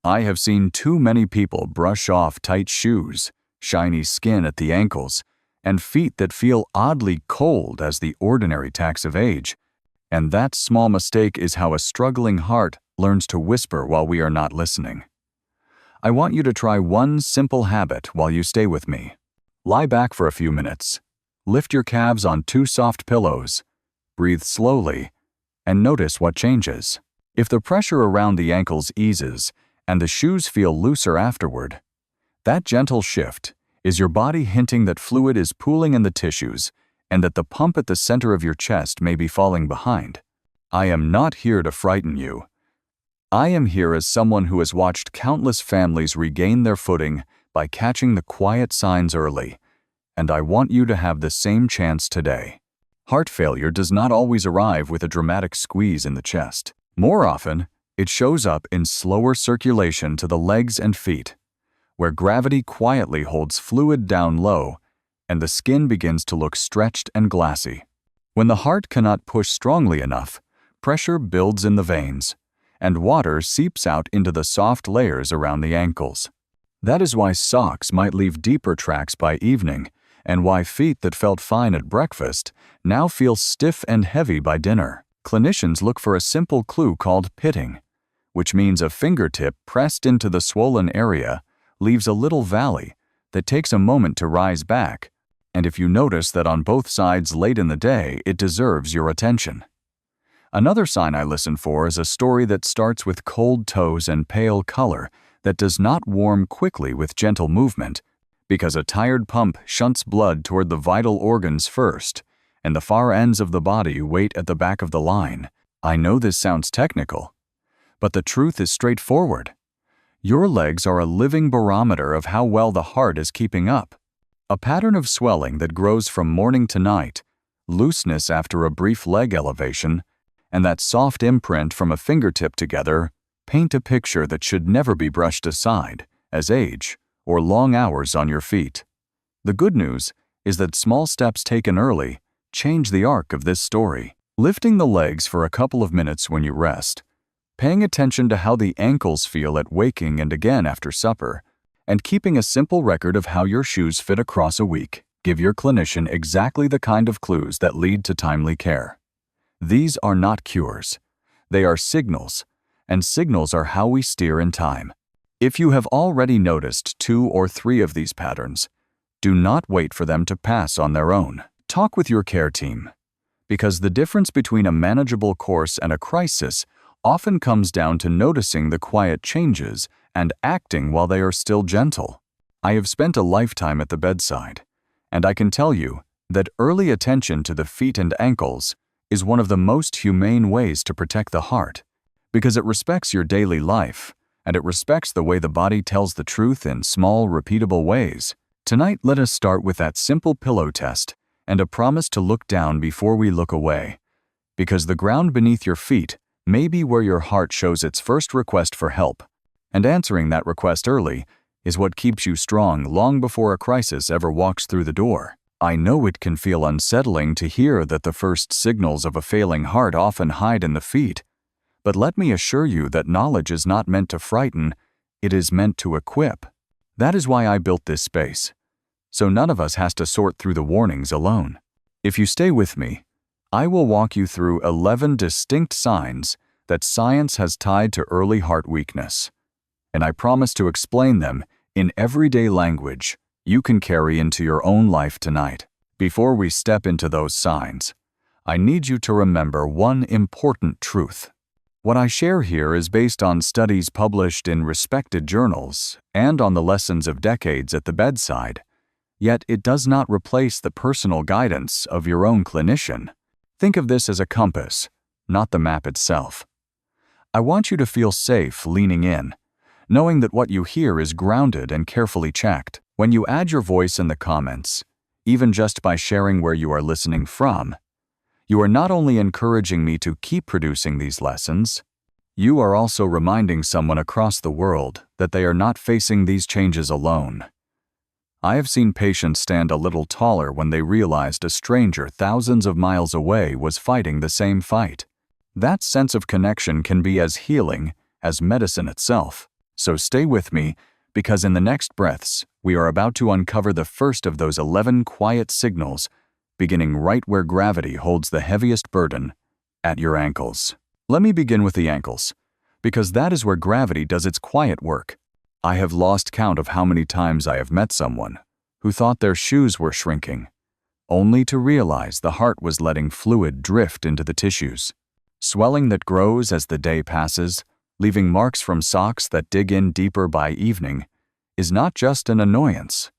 I have seen too many people brush off tight shoes, shiny skin at the ankles, and feet that feel oddly cold as the ordinary tax of age. And that small mistake is how a struggling heart learns to whisper while we are not listening. I want you to try one simple habit while you stay with me. Lie back for a few minutes. Lift your calves on 2 soft pillows. Breathe slowly, and notice what changes. If the pressure around the ankles eases and the shoes feel looser afterward, that gentle shift is your body hinting that fluid is pooling in the tissues and that the pump at the center of your chest may be falling behind. I am not here to frighten you. I am here as someone who has watched countless families regain their footing by catching the quiet signs early, and I want you to have the same chance today. Heart failure does not always arrive with a dramatic squeeze in the chest. More often, it shows up in slower circulation to the legs and feet, where gravity quietly holds fluid down low and the skin begins to look stretched and glassy. When the heart cannot push strongly enough, pressure builds in the veins, and water seeps out into the soft layers around the ankles. That is why socks might leave deeper tracks by evening, and why feet that felt fine at breakfast now feel stiff and heavy by dinner. Clinicians look for a simple clue called pitting, which means a fingertip pressed into the swollen area leaves a little valley that takes a moment to rise back, and if you notice that on both sides late in the day, it deserves your attention. Another sign I listen for is a story that starts with cold toes and pale color that does not warm quickly with gentle movement, because a tired pump shunts blood toward the vital organs first, and the far ends of the body wait at the back of the line. I know this sounds technical, but the truth is straightforward. Your legs are a living barometer of how well the heart is keeping up. A pattern of swelling that grows from morning to night, looseness after a brief leg elevation, and that soft imprint from a fingertip together paint a picture that should never be brushed aside as age or long hours on your feet. The good news is that small steps taken early change the arc of this story. Lifting the legs for a couple of minutes when you rest, paying attention to how the ankles feel at waking and again after supper, and keeping a simple record of how your shoes fit across a week give your clinician exactly the kind of clues that lead to timely care. These are not cures. They are signals, and signals are how we steer in time. If you have already noticed 2 or 3 of these patterns, do not wait for them to pass on their own. Talk with your care team, because the difference between a manageable course and a crisis often comes down to noticing the quiet changes and acting while they are still gentle. I have spent a lifetime at the bedside, and I can tell you that early attention to the feet and ankles is one of the most humane ways to protect the heart, because it respects your daily life, and it respects the way the body tells the truth in small, repeatable ways. Tonight, let us start with that simple pillow test and a promise to look down before we look away, because the ground beneath your feet may be where your heart shows its first request for help, and answering that request early is what keeps you strong long before a crisis ever walks through the door. I know it can feel unsettling to hear that the first signals of a failing heart often hide in the feet, but let me assure you that knowledge is not meant to frighten, it is meant to equip. That is why I built this space, so none of us has to sort through the warnings alone. If you stay with me, I will walk you through 11 distinct signs that science has tied to early heart weakness, and I promise to explain them in everyday language you can carry into your own life tonight. Before we step into those signs, I need you to remember one important truth. What I share here is based on studies published in respected journals and on the lessons of decades at the bedside, yet it does not replace the personal guidance of your own clinician. Think of this as a compass, not the map itself. I want you to feel safe leaning in, knowing that what you hear is grounded and carefully checked. When you add your voice in the comments, even just by sharing where you are listening from, you are not only encouraging me to keep producing these lessons, you are also reminding someone across the world that they are not facing these changes alone. I have seen patients stand a little taller when they realized a stranger thousands of miles away was fighting the same fight. That sense of connection can be as healing as medicine itself. So stay with me, because in the next breaths, we are about to uncover the first of those 11 quiet signals, beginning right where gravity holds the heaviest burden, at your ankles. Let me begin with the ankles, because that is where gravity does its quiet work. I have lost count of how many times I have met someone who thought their shoes were shrinking, only to realize the heart was letting fluid drift into the tissues. Swelling that grows as the day passes, leaving marks from socks that dig in deeper by evening, is not just an annoyance.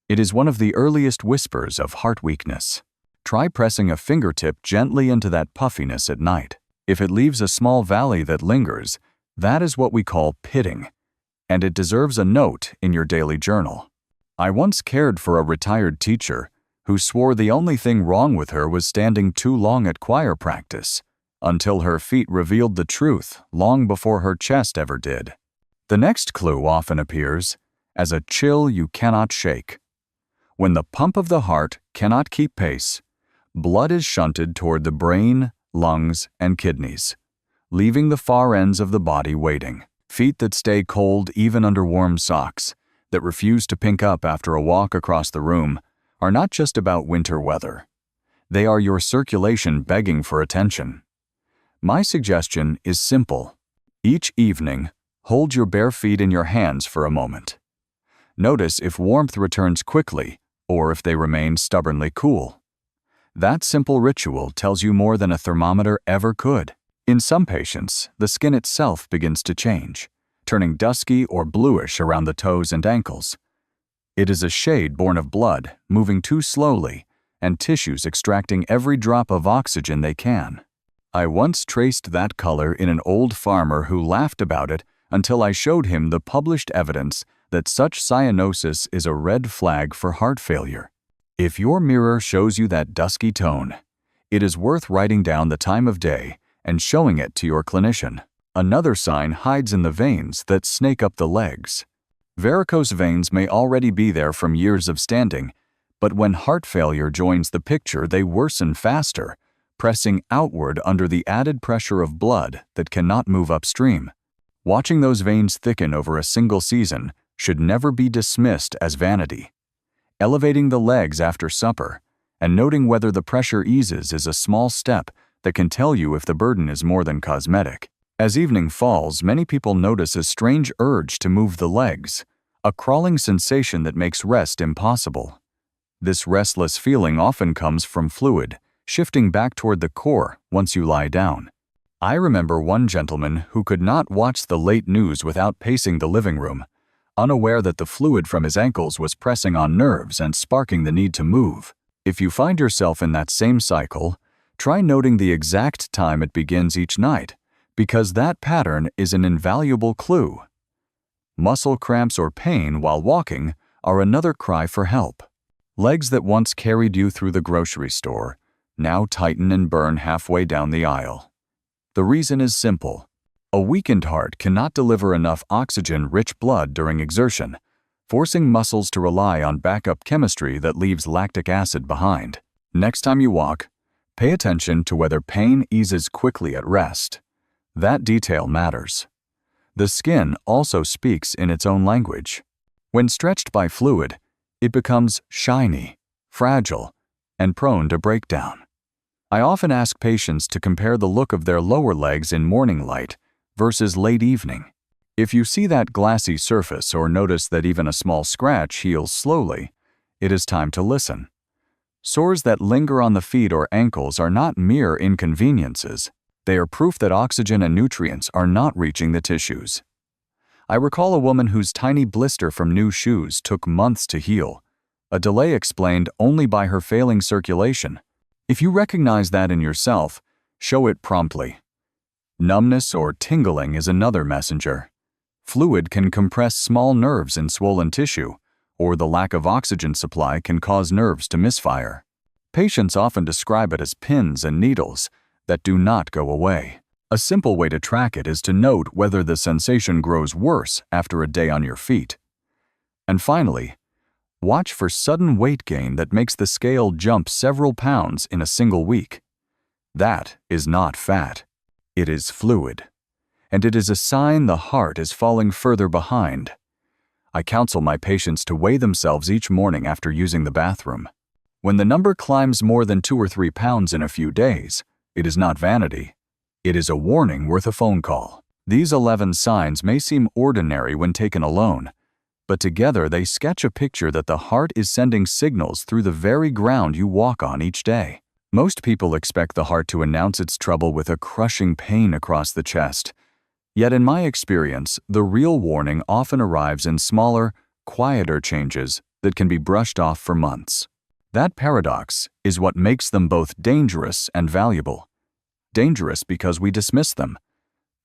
It is one of the earliest whispers of heart weakness. Try pressing a fingertip gently into that puffiness at night. If it leaves a small valley that lingers, that is what we call pitting, and it deserves a note in your daily journal. I once cared for a retired teacher who swore the only thing wrong with her was standing too long at choir practice, until her feet revealed the truth long before her chest ever did. The next clue often appears as a chill you cannot shake. When the pump of the heart cannot keep pace, blood is shunted toward the brain, lungs, and kidneys, leaving the far ends of the body waiting. Feet that stay cold even under warm socks, that refuse to pink up after a walk across the room, are not just about winter weather. They are your circulation begging for attention. My suggestion is simple. Each evening, hold your bare feet in your hands for a moment. Notice if warmth returns quickly or if they remain stubbornly cool. That simple ritual tells you more than a thermometer ever could. In some patients, the skin itself begins to change, turning dusky or bluish around the toes and ankles. It is a shade born of blood moving too slowly and tissues extracting every drop of oxygen they can. I once traced that color in an old farmer who laughed about it until I showed him the published evidence that such cyanosis is a red flag for heart failure. If your mirror shows you that dusky tone, it is worth writing down the time of day and showing it to your clinician. Another sign hides in the veins that snake up the legs. Varicose veins may already be there from years of standing, but when heart failure joins the picture, they worsen faster, pressing outward under the added pressure of blood that cannot move upstream. Watching those veins thicken over a single season should never be dismissed as vanity. Elevating the legs after supper and noting whether the pressure eases is a small step that can tell you if the burden is more than cosmetic. As evening falls, many people notice a strange urge to move the legs, a crawling sensation that makes rest impossible. This restless feeling often comes from fluid shifting back toward the core once you lie down. I remember one gentleman who could not watch the late news without pacing the living room, unaware that the fluid from his ankles was pressing on nerves and sparking the need to move. If you find yourself in that same cycle, try noting the exact time it begins each night, because that pattern is an invaluable clue. Muscle cramps or pain while walking are another cry for help. Legs that once carried you through the grocery store now tighten and burn halfway down the aisle. The reason is simple. A weakened heart cannot deliver enough oxygen-rich blood during exertion, forcing muscles to rely on backup chemistry that leaves lactic acid behind. Next time you walk, pay attention to whether pain eases quickly at rest. That detail matters. The skin also speaks in its own language. When stretched by fluid, it becomes shiny, fragile, and prone to breakdown. I often ask patients to compare the look of their lower legs in morning light versus late evening. If you see that glassy surface or notice that even a small scratch heals slowly, it is time to listen. Sores that linger on the feet or ankles are not mere inconveniences. They are proof that oxygen and nutrients are not reaching the tissues. I recall a woman whose tiny blister from new shoes took months to heal, a delay explained only by her failing circulation. If you recognize that in yourself, show it promptly. Numbness or tingling is another messenger. Fluid can compress small nerves in swollen tissue, or the lack of oxygen supply can cause nerves to misfire. Patients often describe it as pins and needles that do not go away. A simple way to track it is to note whether the sensation grows worse after a day on your feet. And finally, watch for sudden weight gain that makes the scale jump several pounds in a single week. That is not fat. It is fluid. and it is a sign the heart is falling further behind. I counsel my patients to weigh themselves each morning after using the bathroom. When the number climbs more than 2 or 3 pounds in a few days, it is not vanity. It is a warning worth a phone call. These 11 signs may seem ordinary when taken alone, but together they sketch a picture that the heart is sending signals through the very ground you walk on each day. Most people expect the heart to announce its trouble with a crushing pain across the chest. Yet in my experience, the real warning often arrives in smaller, quieter changes that can be brushed off for months. That paradox is what makes them both dangerous and valuable. Dangerous because we dismiss them.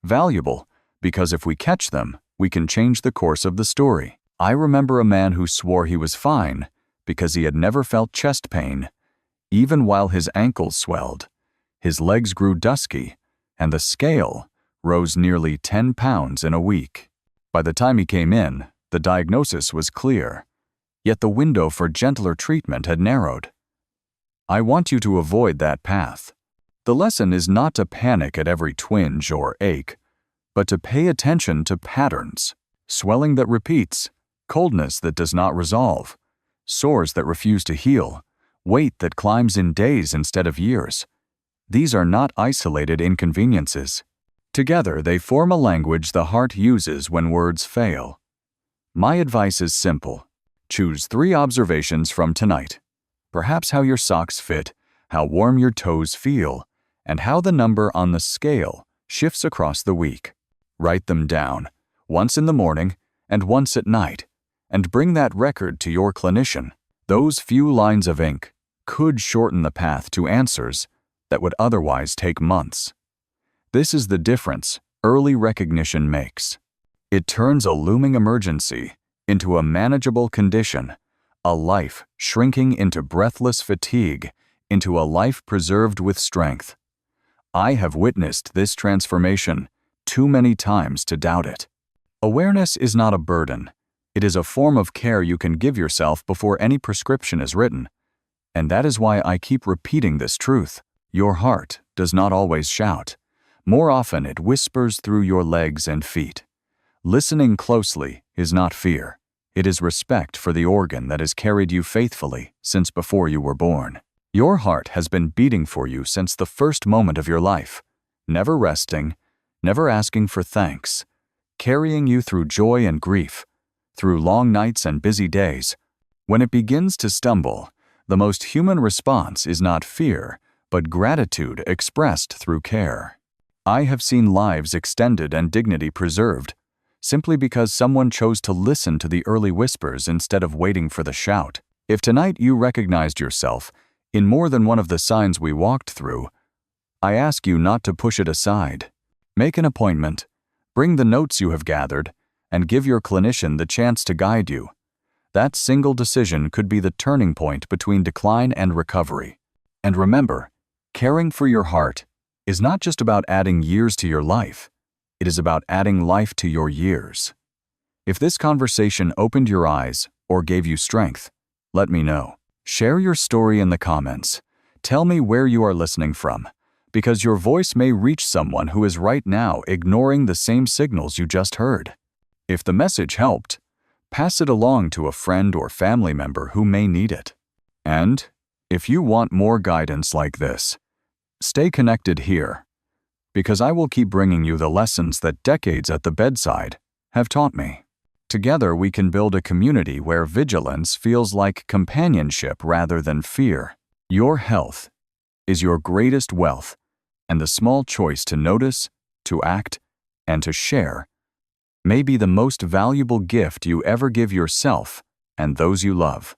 Valuable because if we catch them, we can change the course of the story. I remember a man who swore he was fine because he had never felt chest pain. Even while his ankles swelled, his legs grew dusky, and the scale rose nearly 10 pounds in a week. By the time he came in, the diagnosis was clear, yet the window for gentler treatment had narrowed. I want you to avoid that path. The lesson is not to panic at every twinge or ache, but to pay attention to patterns: swelling that repeats, coldness that does not resolve, sores that refuse to heal, weight that climbs in days instead of years. These are not isolated inconveniences. Together, they form a language the heart uses when words fail. My advice is simple. Choose 3 observations from tonight. Perhaps how your socks fit, how warm your toes feel, and how the number on the scale shifts across the week. Write them down, once in the morning and once at night, and bring that record to your clinician. Those few lines of ink could shorten the path to answers that would otherwise take months. This is the difference early recognition makes. It turns a looming emergency into a manageable condition, a life shrinking into breathless fatigue, into a life preserved with strength. I have witnessed this transformation too many times to doubt it. Awareness is not a burden. It is a form of care you can give yourself before any prescription is written. And that is why I keep repeating this truth. Your heart does not always shout. More often it whispers through your legs and feet. Listening closely is not fear. It is respect for the organ that has carried you faithfully since before you were born. Your heart has been beating for you since the first moment of your life, never resting, never asking for thanks, carrying you through joy and grief, through long nights and busy days. When it begins to stumble, the most human response is not fear, but gratitude expressed through care. I have seen lives extended and dignity preserved, simply because someone chose to listen to the early whispers instead of waiting for the shout. If tonight you recognized yourself in more than one of the signs we walked through, I ask you not to push it aside. Make an appointment, bring the notes you have gathered, and give your clinician the chance to guide you. That single decision could be the turning point between decline and recovery. And remember, caring for your heart is not just about adding years to your life. It is about adding life to your years. If this conversation opened your eyes or gave you strength, let me know. Share your story in the comments. Tell me where you are listening from, because your voice may reach someone who is right now ignoring the same signals you just heard. If the message helped, pass it along to a friend or family member who may need it. And if you want more guidance like this, stay connected here, because I will keep bringing you the lessons that decades at the bedside have taught me. Together we can build a community where vigilance feels like companionship rather than fear. Your health is your greatest wealth, and the small choice to notice, to act, and to share may be the most valuable gift you ever give yourself and those you love.